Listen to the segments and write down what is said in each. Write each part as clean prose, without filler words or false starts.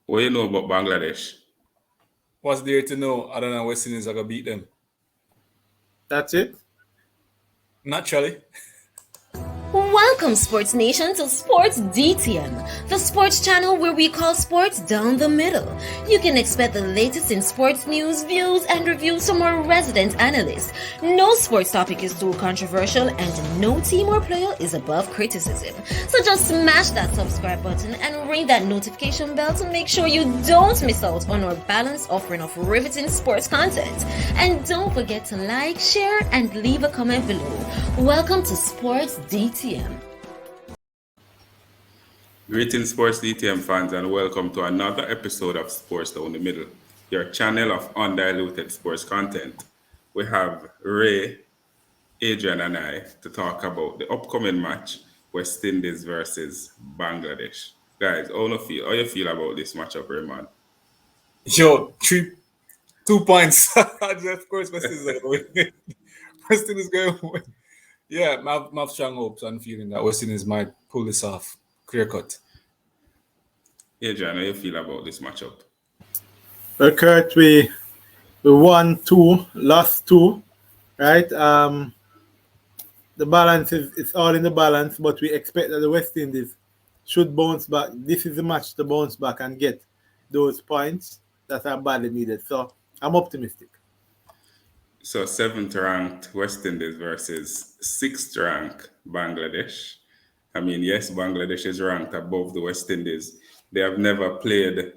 What do you know about Bangladesh? What's there to know other than West Indies are going to beat them? That's it. Naturally. Welcome, Sports Nation, to Sports DTM, the sports channel where we call sports down the middle. You can expect the latest in sports news, views, and reviews from our resident analysts. No sports topic is too controversial, and no team or player is above criticism. So just smash that subscribe button and ring that notification bell to make sure you don't miss out on our balanced offering of riveting sports content. And don't forget to like, share, and leave a comment below. Welcome to Sports DTM. Greetings, Sports DTM fans, and welcome to another episode of Sports Down the Middle, your channel of undiluted sports content. We have Ray, Adrian, and I to talk about the upcoming match, West Indies versus Bangladesh. Guys, how you feel about this matchup, Raymond? Yo, 2 points. Of course, West Indies are going to win. West Indies going to win. Yeah, I have strong hopes and feeling that West Indies might pull this off. Clear cut. Adrian, how you feel about this matchup? Well, Kurt, we won 2, lost 2, right? The balance is all in the balance, but we expect that the West Indies should bounce back. This is the match to bounce back and get those points that are badly needed. So I'm optimistic. So 7th ranked West Indies versus 6th ranked Bangladesh. I mean, yes, Bangladesh is ranked above the West Indies. They have never played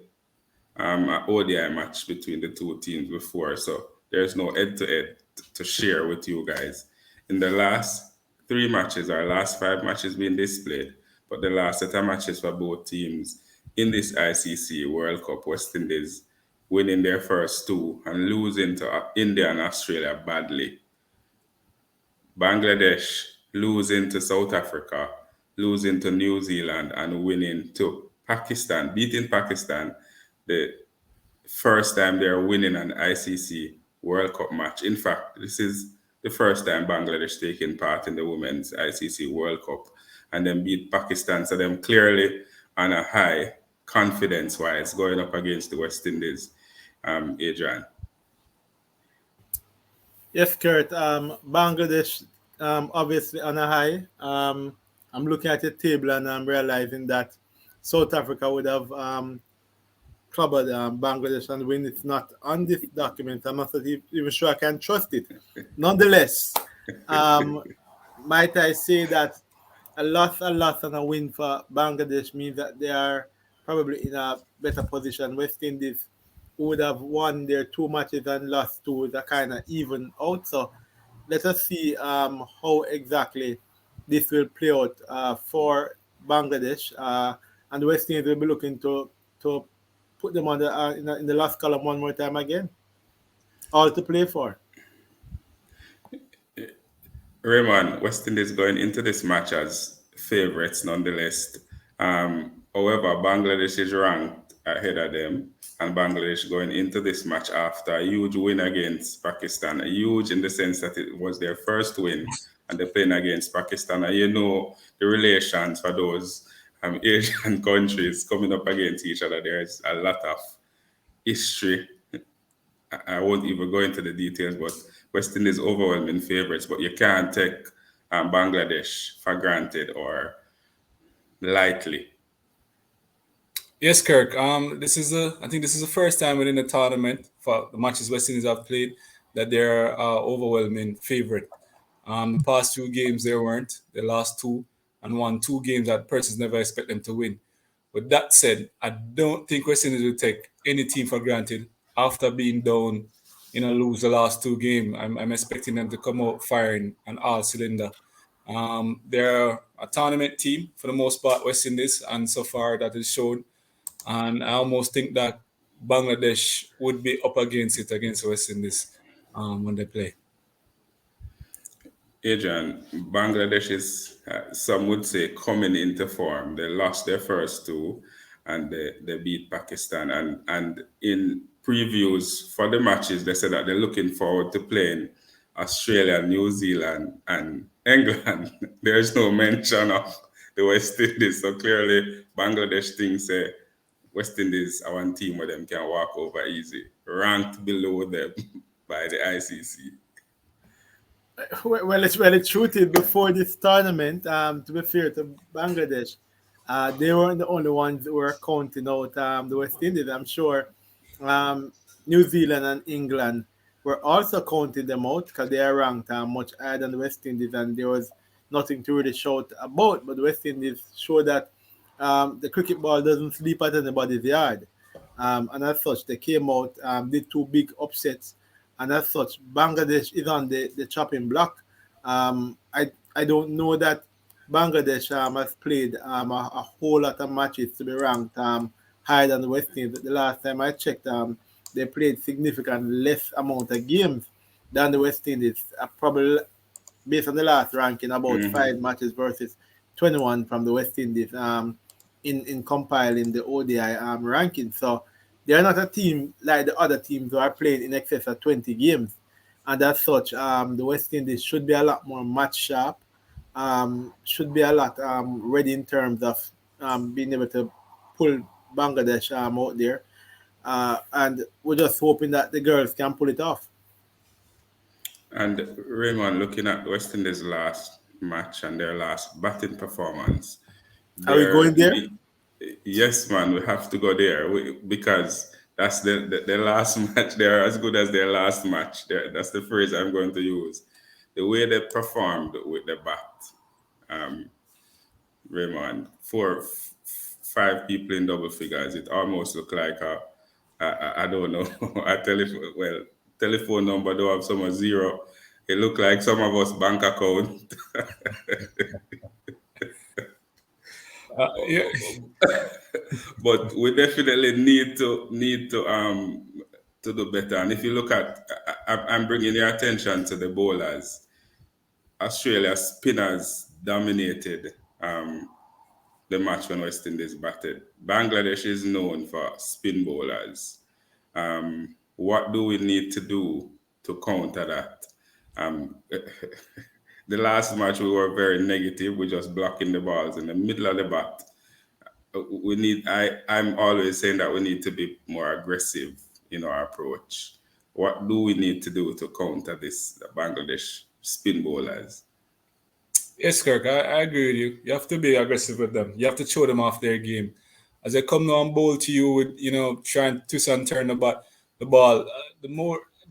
an ODI match between the two teams before, so there's no head-to-head to share with you guys. In the last 3 matches, our last 5 matches being displayed, but the last set of matches for both teams in this ICC World Cup, West Indies winning their first 2 and losing to India and Australia badly. Bangladesh losing to South Africa, losing to New Zealand, and winning to Pakistan, beating Pakistan the first time they're winning an ICC World Cup match. In fact, this is the first time Bangladesh taking part in the Women's ICC World Cup, and then beat Pakistan. So them clearly on a high confidence-wise going up against the West Indies. Adrian. Yes, Kurt. Bangladesh, obviously on a high. I'm looking at the table and I'm realizing that South Africa would have troubled Bangladesh and win. It's not on this document. I'm not even sure I can trust it. Nonetheless, might I say that a loss and a win for Bangladesh means that they are probably in a better position. West Indies would have won their 2 matches and lost 2 that kind of even out. So let us see how exactly this will play out for Bangladesh. And the West Indies will be looking to put them on in the last column one more time again. All to play for. Raymond, West Indies going into this match as favourites nonetheless. However, Bangladesh is ranked ahead of them, and Bangladesh going into this match after a huge win against Pakistan. A huge in the sense that it was their first win, and they're playing against Pakistan. And you know the relations for those Asian countries coming up against each other. There's a lot of history. I won't even go into the details, but West Indies overwhelming favourites, but you can't take Bangladesh for granted or lightly. Yes, Kirk. I think this is the first time within the tournament for the matches West Indies have played that they're overwhelming favorite. The past 2 games they weren't. They lost 2 and won 2 games that persons never expect them to win. With that said, I don't think West Indies will take any team for granted after being down, lose the last 2 games. I'm expecting them to come out firing on all cylinder. They're a tournament team for the most part, West Indies, and so far that is shown. And I almost think that Bangladesh would be up against West Indies when they play. Adrian, Bangladesh is, some would say, coming into form. They lost their first 2 and they beat Pakistan. And in previews for the matches, they said that they're looking forward to playing Australia, New Zealand, and England. There's no mention of the West Indies. So clearly, Bangladesh thinks West Indies are one team where them can walk over easy, ranked below them by the ICC. Well, it's shooted before this tournament. To be fair to Bangladesh, they weren't the only ones who were counting out the West Indies. I'm sure um, New Zealand and England were also counting them out because they are ranked much higher than the West Indies, and there was nothing to really shout about. But the West Indies show that the cricket ball doesn't sleep at anybody's yard. And as such, they came out, did two big upsets, and as such, Bangladesh is on the chopping block. I don't know that Bangladesh has played a whole lot of matches to be ranked higher than the West Indies. The last time I checked, they played significantly less amount of games than the West Indies. Probably based on the last ranking, about Hmm. 5 matches versus 21 from the West Indies in compiling the ODI ranking. So they're not a team like the other teams who are playing in excess of 20 games. And as such, the West Indies should be a lot more match sharp, should be a lot ready in terms of being able to pull Bangladesh out there. And we're just hoping that the girls can pull it off. And Raymond, looking at West Indies' last match and their last batting performance, Are we they're going there? yes, man, we have to go there because that's the last match. They're as good as their last match. That's the phrase I'm going to use. The way they performed with the bat, um, Raymond, five people in double figures. It almost looked like I don't know, a telephone. Well, telephone number don't have some zero. It looked like some of us bank account. Yeah, But we definitely need to do better. And if you look at, I'm bringing your attention to the bowlers. Australia spinners dominated the match when West Indies batted. Bangladesh is known for spin bowlers. What do we need to do to counter that? Um, the last match we were very negative. We just blocking the balls in the middle of the bat. We need. I'm always saying that we need to be more aggressive in our approach. What do we need to do to counter this Bangladesh spin bowlers? yes, Kirk, I agree with you. You have to be aggressive with them. You have to show them off their game. As they come now and bowl to you with, trying to twist and turn the ball, the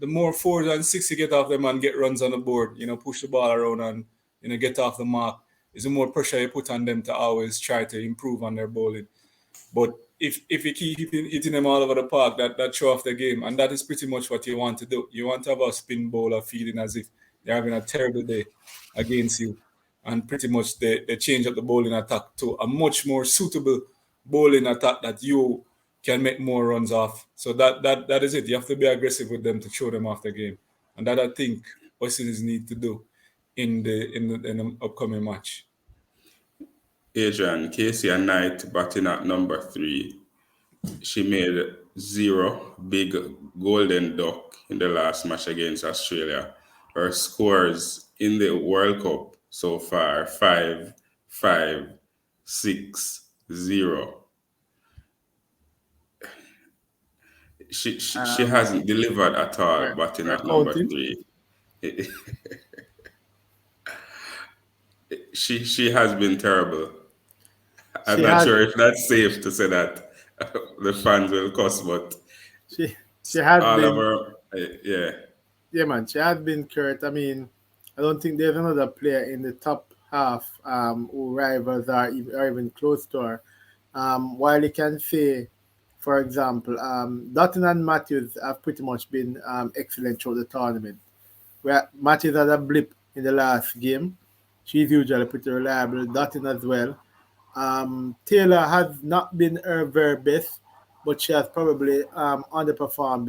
more fours and six you get off them and get runs on the board, push the ball around and, get off the mark, is the more pressure you put on them to always try to improve on their bowling. But if you keep hitting them all over the park, that show off the game, and that is pretty much what you want to do. You want to have a spin bowler feeling as if they're having a terrible day against you, and pretty much they change up the bowling attack to a much more suitable bowling attack that you can make more runs off. So that is it. You have to be aggressive with them to show them off the game, and that I think West Indies need to do in the upcoming match. Adrian, Casey and Knight batting at number three. She made zero big golden duck in the last match against Australia. Her scores in the World Cup so far 5-5-6-0. She Um, hasn't delivered at all we're, batting we're at number counting. three. She has been terrible. I'm She not has sure if that's safe to say that the fans will cuss, but she has all of been her, yeah. yeah, man, she has been Kurt. I mean, I don't think there's another player in the top half who rivals are even close to her. While you can say, for example, Dutton and Matthews have pretty much been excellent through the tournament. Where Matthews had a blip in the last game. She's usually pretty reliable. Dutton as well. Taylor has not been her very best, but she has probably underperformed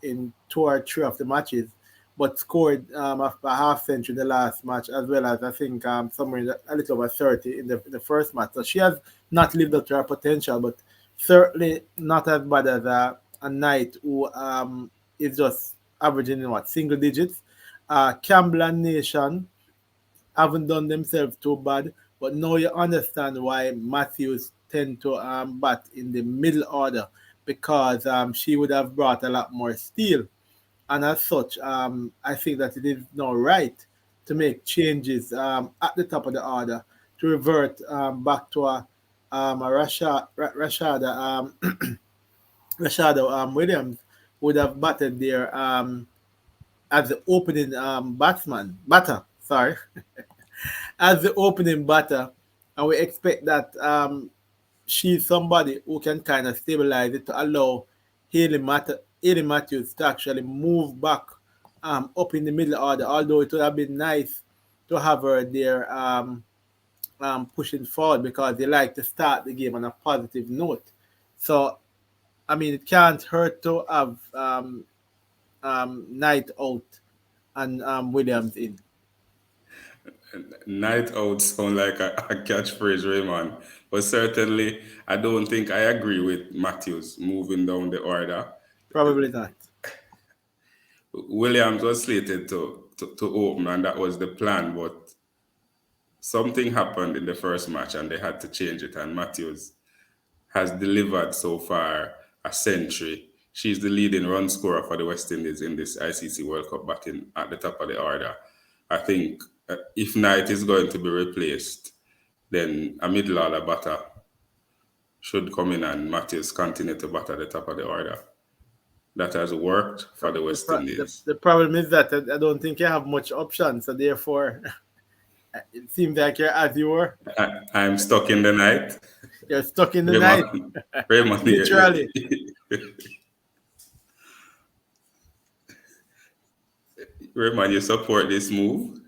in 2 or 3 of the matches, but scored a half century in the last match, as well as I think somewhere a little over 30 in the first match. So she has not lived up to her potential, but certainly not as bad as a Knight who is just averaging in what single digits. Campbell and Nation haven't done themselves too bad. But now you understand why Matthews tend to bat in the middle order because she would have brought a lot more steel. And as such, I think that it is now right to make changes at the top of the order to revert back to a Rashada Rashada Williams would have batted there as the opening batter. Sorry, as the opening batter, and we expect that she's somebody who can kind of stabilize it to allow Haley Matthews to actually move back up in the middle order. Although it would have been nice to have her there pushing forward because they like to start the game on a positive note. So I mean, it can't hurt to have Knight out and Williams in. Night out sound like a catchphrase, Raymond. But certainly, I don't think I agree with Matthews moving down the order. Probably not. Williams was slated to open, and that was the plan. But something happened in the first match, and they had to change it. And Matthews has delivered so far a century. She's the leading run scorer for the West Indies in this ICC World Cup, batting at the top of the order. I think if Knight is going to be replaced, then a middle order batter should come in and Matthews continue to bat at the top of the order. That has worked for the West Indies. The problem is that I don't think you have much options, so therefore it seems like you're as you were. I'm stuck in the night. You're stuck in the night. Raymond, literally. Raymond, you support this move?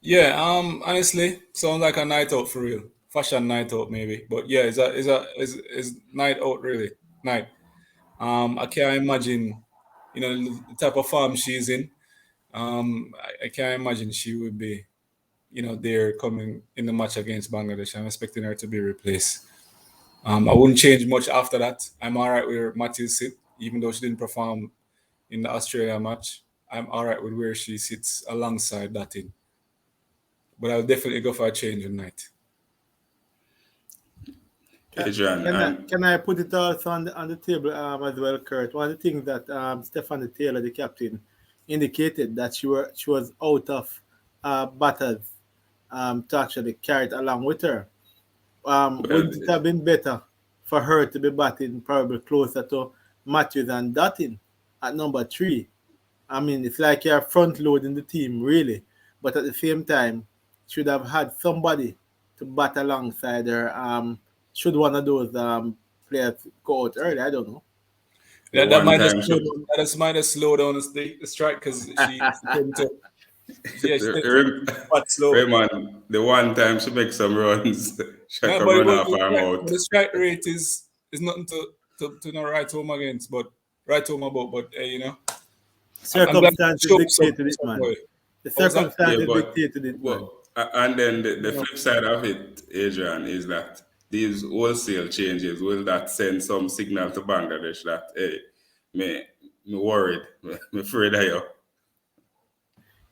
Yeah, honestly, sounds like a night out for real. Fashion night out maybe. But yeah, is night out really. Night. I can't imagine, the type of form she's in. I can't imagine she would be, there coming in the match against Bangladesh. I'm expecting her to be replaced. I wouldn't change much after that. I'm all right where Matthews sit, even though she didn't perform in the Australia match. I'm all right with where she sits alongside that in. But I'll definitely go for a change tonight. Can I put it also on the table as well, Kurt? One of the things that Stephanie Taylor, the captain, indicated that she was out of batters to actually carry it along with her. Wouldn't it have been better for her to be batting probably closer to Matthews and Dutton at number 3? I mean, it's like you're front loading the team, really. But at the same time, should have had somebody to bat alongside her. Should one of those players go out early? I don't know. Yeah, that might have slowed down the strike because she slow. Raymond, the one time she makes some runs, she can run off arm out. The strike rate is nothing to not write home against, but write home about. But circumstances dictated it, man. The circumstances dictated it, man. And then the flip side of it, Adrian, is that these wholesale changes, will that send some signal to Bangladesh that, hey, me worried, me afraid of you?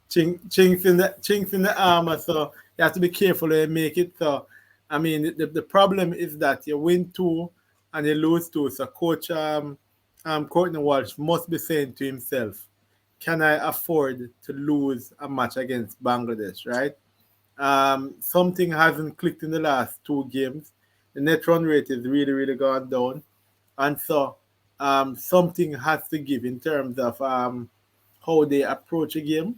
Chinks in the armor, so you have to be careful when you make it. So, I mean, the problem is that you win 2 and you lose 2. So, Coach Courtney Walsh must be saying to himself, can I afford to lose a match against Bangladesh, right? Something hasn't clicked in the last 2 games. The net run rate is really, really gone down. And so something has to give in terms of how they approach a game.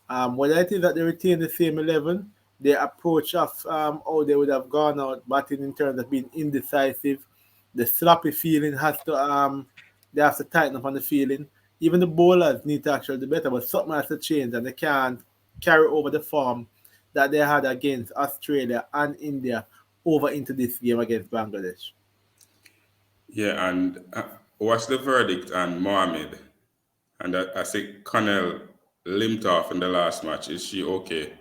Whether it is that they retain the same 11, their approach of how they would have gone out batting in terms of being indecisive, the sloppy feeling has to, they have to tighten up on the feeling. Even the bowlers need to actually do better, but something has to change and they can't carry over the form that they had against Australia and India over into this game against Bangladesh. Yeah, and what's the verdict on Mohammed? And I think Connell limped off in the last match. Is she okay?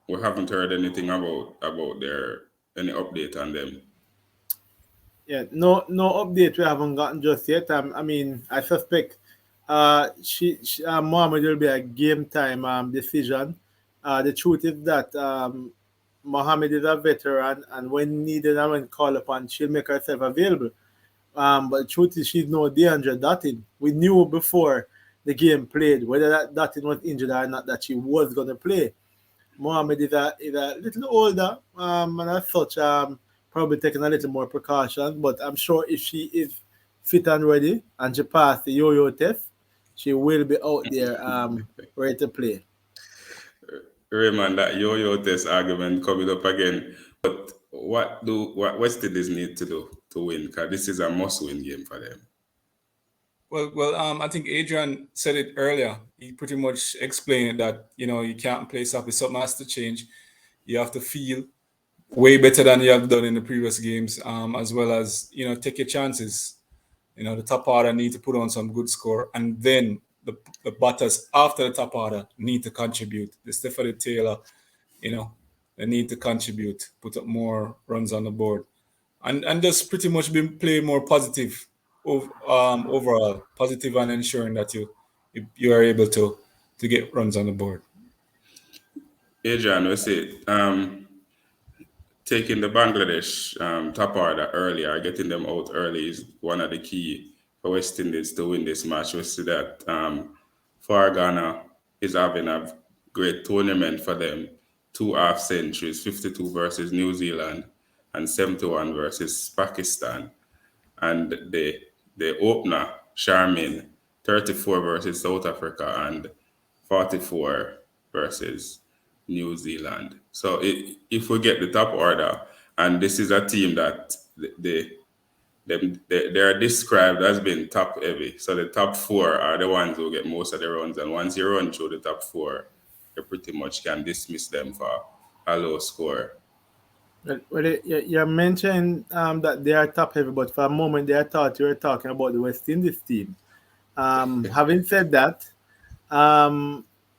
We haven't heard anything about any update on them. Yeah, no update we haven't gotten just yet. I mean, I suspect Mohammed will be a game time decision. The truth is that Mohammed is a veteran, and when needed and when called upon, she'll make herself available. But the truth is, she's no DeAndre Dottin. We knew before the game played whether that Dottin was injured or not that she was going to play. Mohammed is a little older, and as such, probably taking a little more precautions. But I'm sure if she is fit and ready and she passed the yo-yo test, she will be out there ready to play. Raymond, that yo-yo test argument coming up again. But what West Indies need to do to win? Because this is a must-win game for them. Well, I think Adrian said it earlier. He pretty much explained that you can't play soft. If something has to change, you have to feel way better than you have done in the previous games, as well as take your chances. The top order need to put on some good score, and then the batters after the top order need to contribute. The Stephanie Taylor, they need to contribute, put up more runs on the board, and just pretty much play more positive, overall positive, and ensuring that you are able to get runs on the board. Adrian, we see taking the Bangladesh top order earlier, getting them out early is one of the key for West Indies to win this match. We see that Ghana is having a great tournament for them. 2 half centuries, 52 versus New Zealand and 71 versus Pakistan. And the opener, Charmin, 34 versus South Africa and 44 versus New Zealand. So if we get the top order, and this is a team that they are described as being top heavy. So the top 4 are the ones who get most of the runs, and once you run through the top 4, you pretty much can dismiss them for a low score. Well, you mentioned that they are top heavy, but for a moment there I thought you were talking about the West Indies team. Having said that,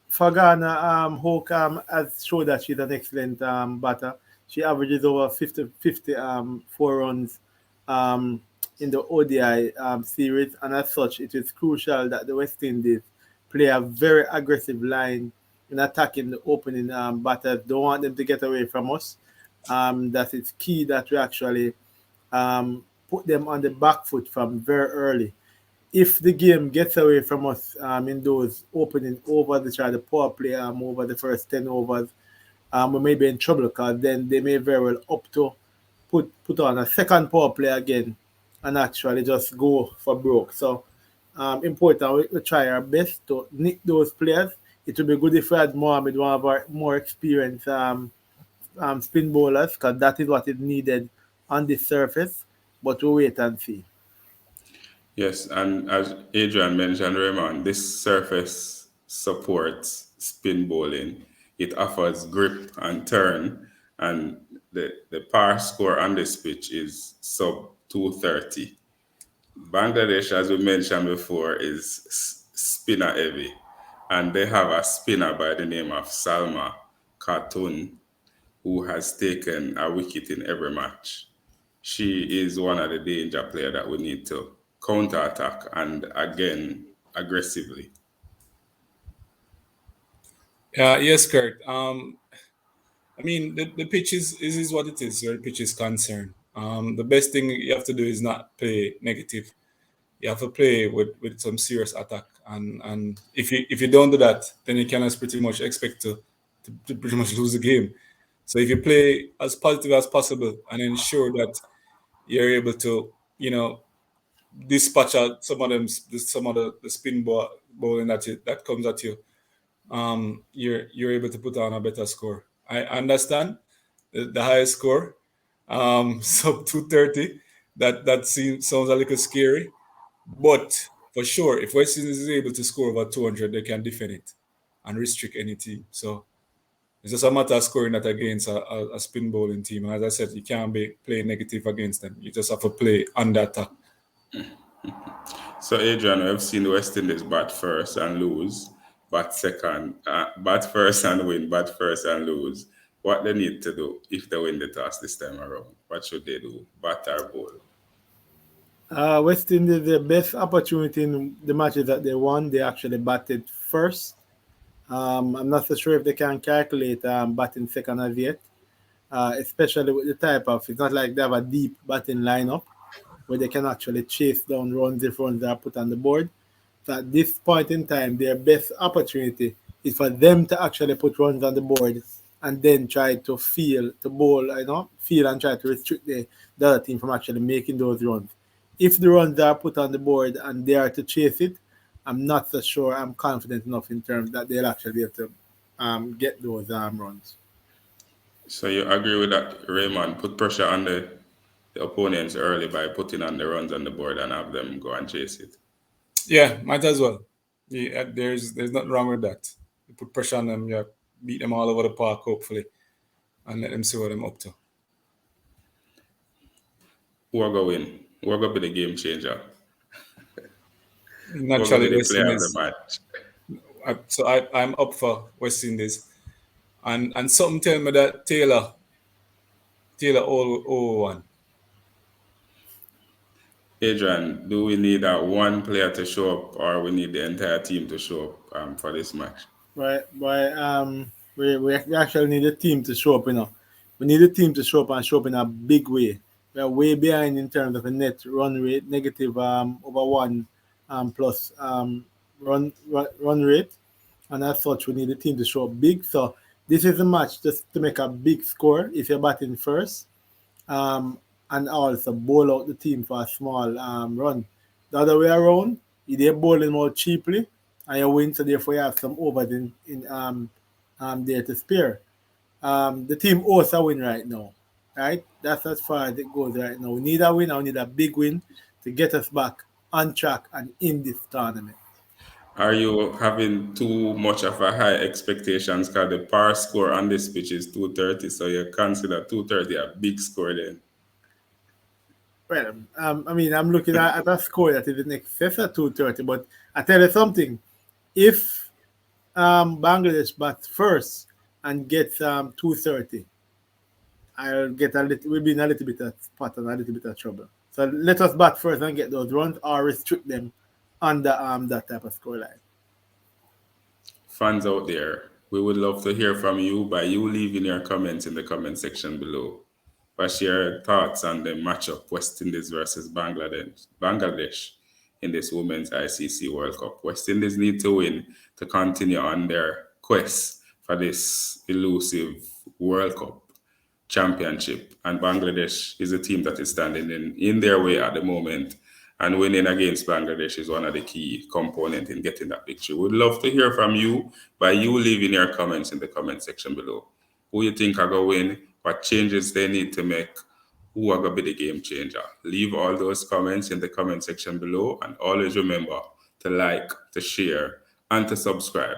for Ghana, Hoke has showed that she's an excellent batter. She averages over 54 runs in the ODI series, and as such, it is crucial that the West Indies play a very aggressive line in attacking the opening batters. Don't want them to get away from us. That it's key that we actually put them on the back foot from very early. If the game gets away from us in those opening overs, the power play over the first 10 overs, we may be in trouble, because then they may very well up to put on a second power play again and actually just go for broke. So important, we try our best to nick those players. It would be good if we had Mohammed, one of our more experienced spin bowlers, because that is what is needed on the surface, but we'll wait and see. Yes, and as Adrian mentioned, Raymond, this surface supports spin bowling. It offers grip and turn, and the par score on this pitch is sub 230. Bangladesh, as we mentioned before, is spinner heavy, and they have a spinner by the name of Salma Khatun, who has taken a wicket in every match. She is one of the danger players that we need to counter attack, and again aggressively. Yes, Kurt. I mean, the pitch is what it is where the pitch is concerned. The best thing you have to do is not play negative. You have to play with some serious attack, and if you don't do that, then you can pretty much expect to pretty much lose the game. So if you play as positive as possible and ensure that you're able to dispatch out some of the spin bowling that comes at you, you're able to put on a better score. I understand the highest score, sub 230. That sounds a little scary, but for sure, if West Indies is able to score over 200, they can defend it and restrict any team. So it's just a matter of scoring that against a spin bowling team. And as I said, you can't be playing negative against them. You just have to play under attack. So, Adrian, we've seen the West Indies bat first and lose, bat second, bat first and win, bat first and lose. What they need to do if they win the toss this time around? What should they do? Bat or bowl? West Indies, the best opportunity in the matches that they won, they actually batted first. I'm not so sure if they can calculate batting second as yet. especially with the type of, it's not like they have a deep batting lineup where they can actually chase down runs if runs are put on the board. So at this point in time, their best opportunity is for them to actually put runs on the board and then try to bowl, feel and try to restrict the other team from actually making those runs. If the runs are put on the board and they are to chase it, I'm not so sure I'm confident enough in terms that they'll actually be able to get those runs. So you agree with that, Raymond? Put pressure on the opponents early by putting on the runs on the board and have them go and chase it. Yeah, might as well. Yeah, there's nothing wrong with that. You put pressure on them, you beat them all over the park, hopefully, and let them see what I'm up to. Who are going to win? Who are going to be the game changer? Who are going Naturally, to be the West player of the Indies. match? I'm up for West Indies, and something tell me that Taylor all one. Adrian, do we need one player to show up, or we need the entire team to show up for this match? We actually need a team to show up. We need a team to show up and show up in a big way. We are way behind in terms of a net run rate, negative over one plus run rate, and as such, we need the team to show up big. So this is a match just to make a big score if you're batting first, um, and also bowl out the team for a small run. The other way around, if they're bowling more cheaply and you win, so therefore you have some overs in there to spare. The team owes a win right now, right? That's as far as it goes right now. We need a win. I need a big win to get us back on track and in this tournament. Are you having too much of a high expectations? Because the par score on this pitch is 230, so you consider 230 a big score then. Well, I'm looking at a score that is in excess of 230, but I tell you something. If Bangladesh bats first and gets 230, we'll be in a little bit of spot and a little bit of trouble. So let us bat first and get those runs or restrict them under that type of scoreline. Fans out there, we would love to hear from you by you leaving your comments in the comment section below. Share your thoughts on the matchup West Indies versus Bangladesh in this Women's ICC World Cup. West Indies need to win to continue on their quest for this elusive World Cup championship. And Bangladesh is a team that is standing in their way at the moment. And winning against Bangladesh is one of the key components in getting that victory. We'd love to hear from you by you leaving your comments in the comment section below. Who you think are going to win? What changes they need to make? Who are going to be the game changer? Leave all those comments in the comment section below. And always remember to like, to share, and to subscribe.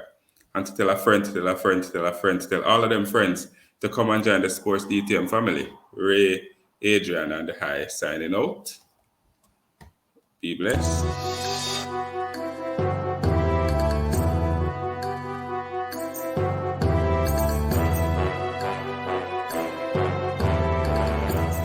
And to tell a friend, to tell a friend, to tell a friend, to tell all of them friends to come and join the Sports DTM family. Ray, Adrian, and the High signing out. Be blessed.